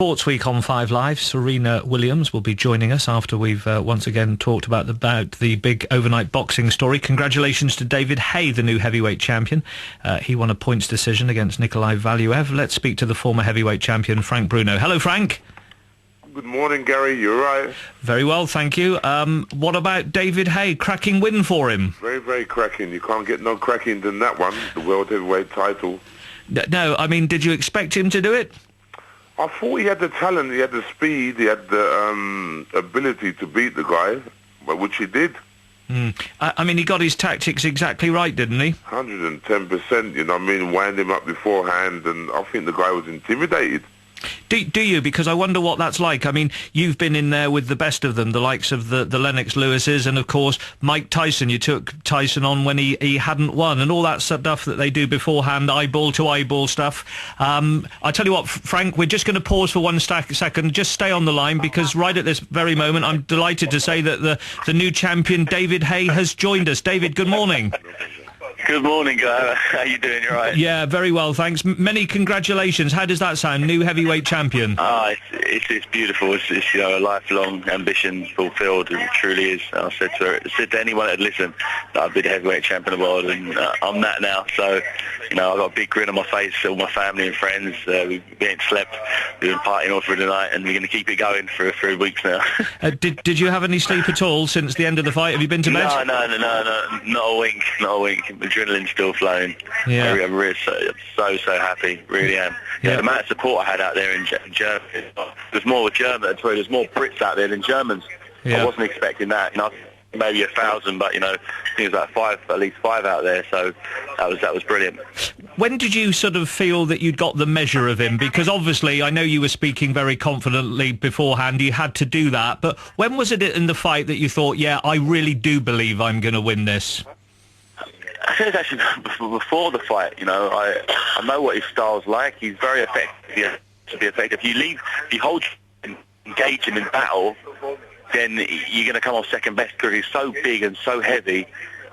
Sports Week on 5 Live. Serena Williams will be joining us after we've once again talked about the big overnight boxing story. Congratulations to David Haye, the new heavyweight champion. He won a points decision against Nikolai Valuev. Let's speak to the former heavyweight champion, Frank Bruno. Hello, Frank. Good morning, Gary. You're right. Very well, thank you. What about David Haye? Cracking win for him. Very, very cracking. You can't get no cracking than that one, the world heavyweight title. No, I mean, did you expect him to do it? I thought he had the talent, he had the speed, he had the ability to beat the guy, which he did. I mean, he got his tactics exactly right, didn't he? 110%, you know what I mean? Wind him up beforehand, and I think the guy was intimidated. Do you? Because I wonder what that's like. I mean, you've been in there with the best of them, the likes of the Lennox Lewises and, of course, Mike Tyson. You took Tyson on when he hadn't won and all that stuff that they do beforehand, eyeball-to-eyeball stuff. I tell you what, Frank, we're just going to pause for one second. Just stay on the line, because right at this very moment, I'm delighted to say that the new champion, David Haye, has joined us. David, good morning. Good morning, guy. How you doing? You all right? Yeah, very well, thanks. Many congratulations. How does that sound? New heavyweight champion. It's beautiful. It's a lifelong ambition fulfilled. It truly is. I said to anyone that would listen that I'd be the heavyweight champion of the world, and I'm that now. So, I've got a big grin on my face. All my family and friends. We ain't slept. We've been partying all through the night, and we're going to keep it going for 3 weeks now. Did you have any sleep at all since the end of the fight? Have you been to bed? No, not a wink. Adrenaline's still flowing. Yeah. I'm really so happy. Really am. Yeah. The amount of support I had out there in Germany. There's more there's more Brits out there than Germans. Yeah. I wasn't expecting that. Maybe 1,000, but I think it was like at least five out there. So that was brilliant. When did you sort of feel that you'd got the measure of him? Because obviously, I know you were speaking very confidently beforehand. You had to do that. But when was it in the fight that you thought, yeah, I really do believe I'm going to win this? I think it's actually before the fight. I know what his style's like. He's very effective. To be effective, if you hold him, engage him in battle, then you're going to come off second best, because he's so big and so heavy.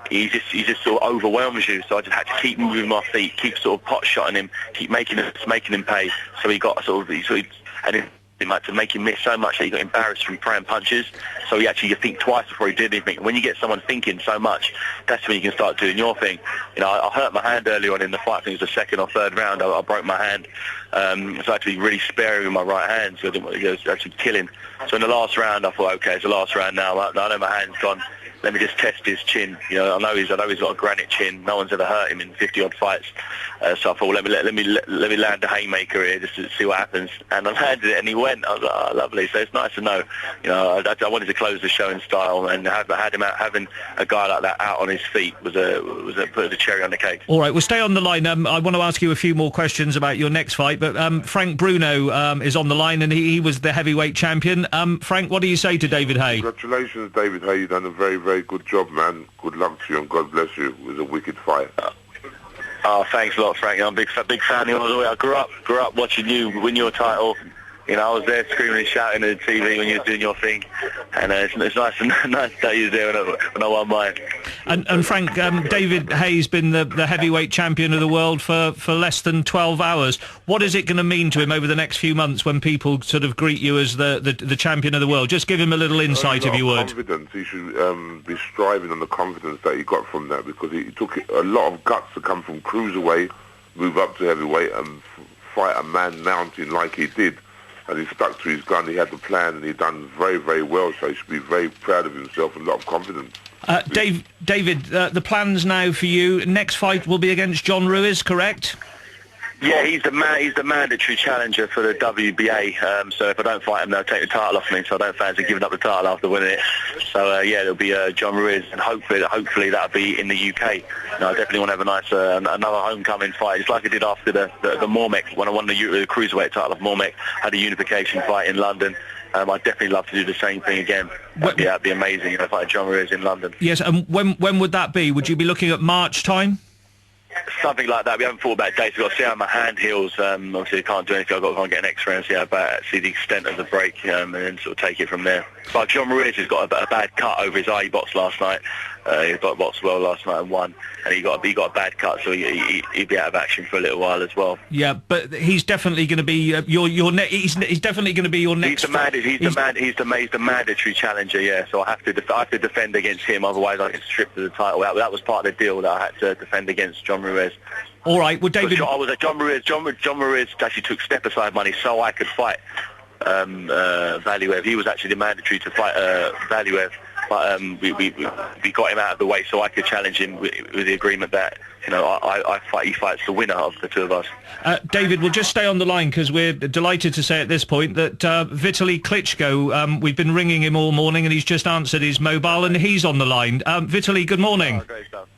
He just sort of overwhelms you. So I just had to keep moving my feet, keep sort of pot shotting him, keep making him pay. So he got to make him miss so much that he got embarrassed from throwing punches. So you think twice before he did anything. When you get someone thinking so much, that's when you can start doing your thing. I hurt my hand earlier on in the fight. I think it was the second or third round. I broke my hand. So I had to be really sparing with my right hand, so it was actually killing. So in the last round, I thought, okay, it's the last round now. I know my hand's gone. Let me just test his chin. I know he's got a granite chin. No one's ever hurt him in 50-odd fights. So I thought, let me land a haymaker here just to see what happens. And I landed it, and he went. I was like, oh, lovely. So it's nice to know. I wanted to close the show in style, and having a guy like that out on his feet was put the cherry on the cake. All right, we'll stay on the line. I want to ask you a few more questions about your next fight, but Frank Bruno is on the line, and he was the heavyweight champion. Frank, what do you say to David Haye? Congratulations, David Haye. You've done a very, very good job, man. Good luck to you, and God bless you. It was a wicked fight. Oh, thanks a lot, Frank. I'm a big fan of you. I grew up watching you win your title. I was there screaming and shouting at the TV when you were doing your thing, and it's nice that you were there when I won mine. And Frank, David Haye's been the heavyweight champion of the world for less than 12 hours. What is it going to mean to him over the next few months when people sort of greet you as the champion of the world? Just give him a little insight, if you would. Confidence. He should be striving on the confidence that he got from that, because he took a lot of guts to come from cruiserweight, move up to heavyweight, and fight a man mountain like he did. And he stuck to his gun. He had the plan, and he done very, very well. So he should be very proud of himself and a lot of confidence. David, the plans now for you. Next fight will be against John Ruiz, correct? Yeah, he's the mandatory challenger for the WBA. So if I don't fight him, they'll take the title off me. So I don't fancy giving up the title after winning it. So it'll be John Ruiz, and hopefully that'll be in the UK. I definitely want to have a nice another homecoming fight. It's like I did after the Mormek, when I won the cruiserweight title of Mormek. Had a unification fight in London. I'd definitely love to do the same thing again. That'd be amazing if I fight John Ruiz in London. Yes, and when would that be? Would you be looking at March time? Something like that. We haven't thought about dates. We've got to see how my hand heals. Obviously, I can't do anything. I've got to go and get an X-ray and see the extent of the break, and then sort of take it from there. But John Ruiz has got a bad cut over his eye. He boxed last night, He got boxed well last night and won, and he got a bad cut, so he'd be out of action for a little while as well. Yeah, but he's definitely going to be he's definitely going to be your next. He's the mandatory challenger. Yeah, so I have to defend against him, otherwise I get stripped of the title. That was part of the deal, that I had to defend against John Ruiz. All right, well, David, John Ruiz actually took step aside money so I could fight Valuev. He was actually the mandatory to fight Valuev, but we got him out of the way so I could challenge him with the agreement that he fights the winner of the two of us. David, we'll just stay on the line because we're delighted to say at this point that Vitali Klitschko, we've been ringing him all morning and he's just answered his mobile and he's on the line. Vitali, good morning. Oh, great stuff.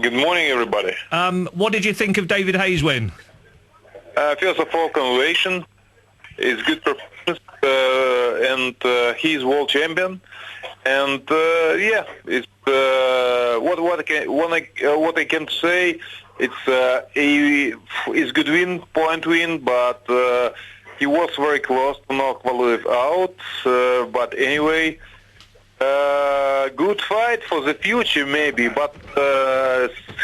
Good morning, everybody. What did you think of David Haye's win? First of all, congratulations. It's good performance, and he's world champion. And it's what I can say. It's good win, point win, but he was very close to knock Valuev out. But anyway, good fight for the future maybe. But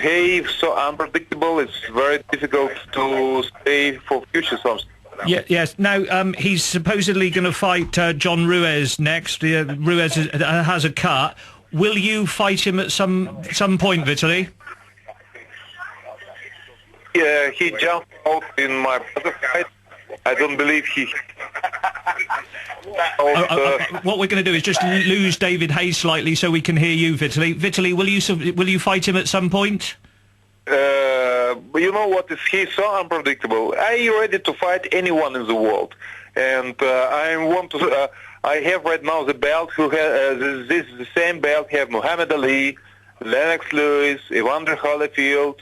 Haye so unpredictable. It's very difficult to say for future something. Yeah, yes. Now, he's supposedly going to fight John Ruiz next. Ruiz has a cut. Will you fight him at some point, Vitali? Yeah, he jumped out in my other fight. I don't believe he... What we're going to do is just lose David Haye slightly so we can hear you, Vitali. Vitali, will you fight him at some point? But you know what? He's so unpredictable. I'm ready to fight anyone in the world, and I have right now the belt. Who has the same belt? Have Muhammad Ali, Lennox Lewis, Evander Holyfield,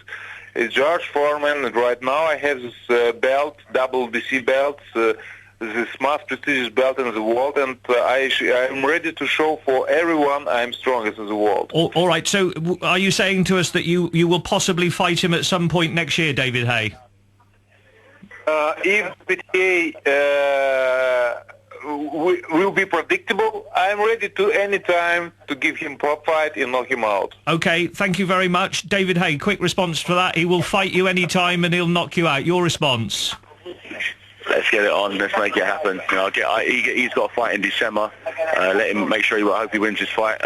George Foreman, and right now I have this belt, WBC belt, this most prestigious belt in the world, and I'm ready to show for everyone I'm strongest in the world. All right, so are you saying to us that you will possibly fight him at some point next year, David Haye? If Haye will be predictable, I'm ready to any time to give him prop fight and knock him out. Okay, thank you very much. David Haye, quick response for that. He will fight you any time and he'll knock you out. Your response? Let's get it on. Let's make it happen. He's got a fight in December. Let him make sure. I hope he wins his fight.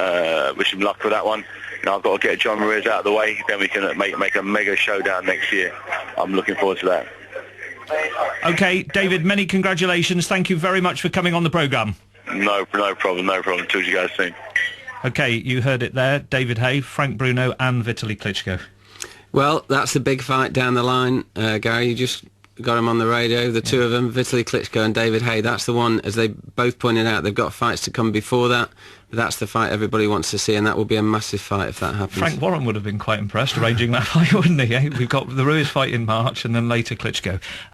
Wish him luck for that one. I've got to get John Ruiz out of the way. Then we can make a mega showdown next year. I'm looking forward to that. Okay, David. Many congratulations. Thank you very much for coming on the programme. No problem. Talk to you guys soon. Okay, you heard it there. David Haye, Frank Bruno, and Vitali Klitschko. Well, that's the big fight down the line, Gary. You just got him on the radio, the two of them, Vitali Klitschko and David Haye. That's the one, as they both pointed out, they've got fights to come before that. But that's the fight everybody wants to see, and that will be a massive fight if that happens. Frank Warren would have been quite impressed arranging that fight, wouldn't he? We've got the Ruiz fight in March and then later Klitschko.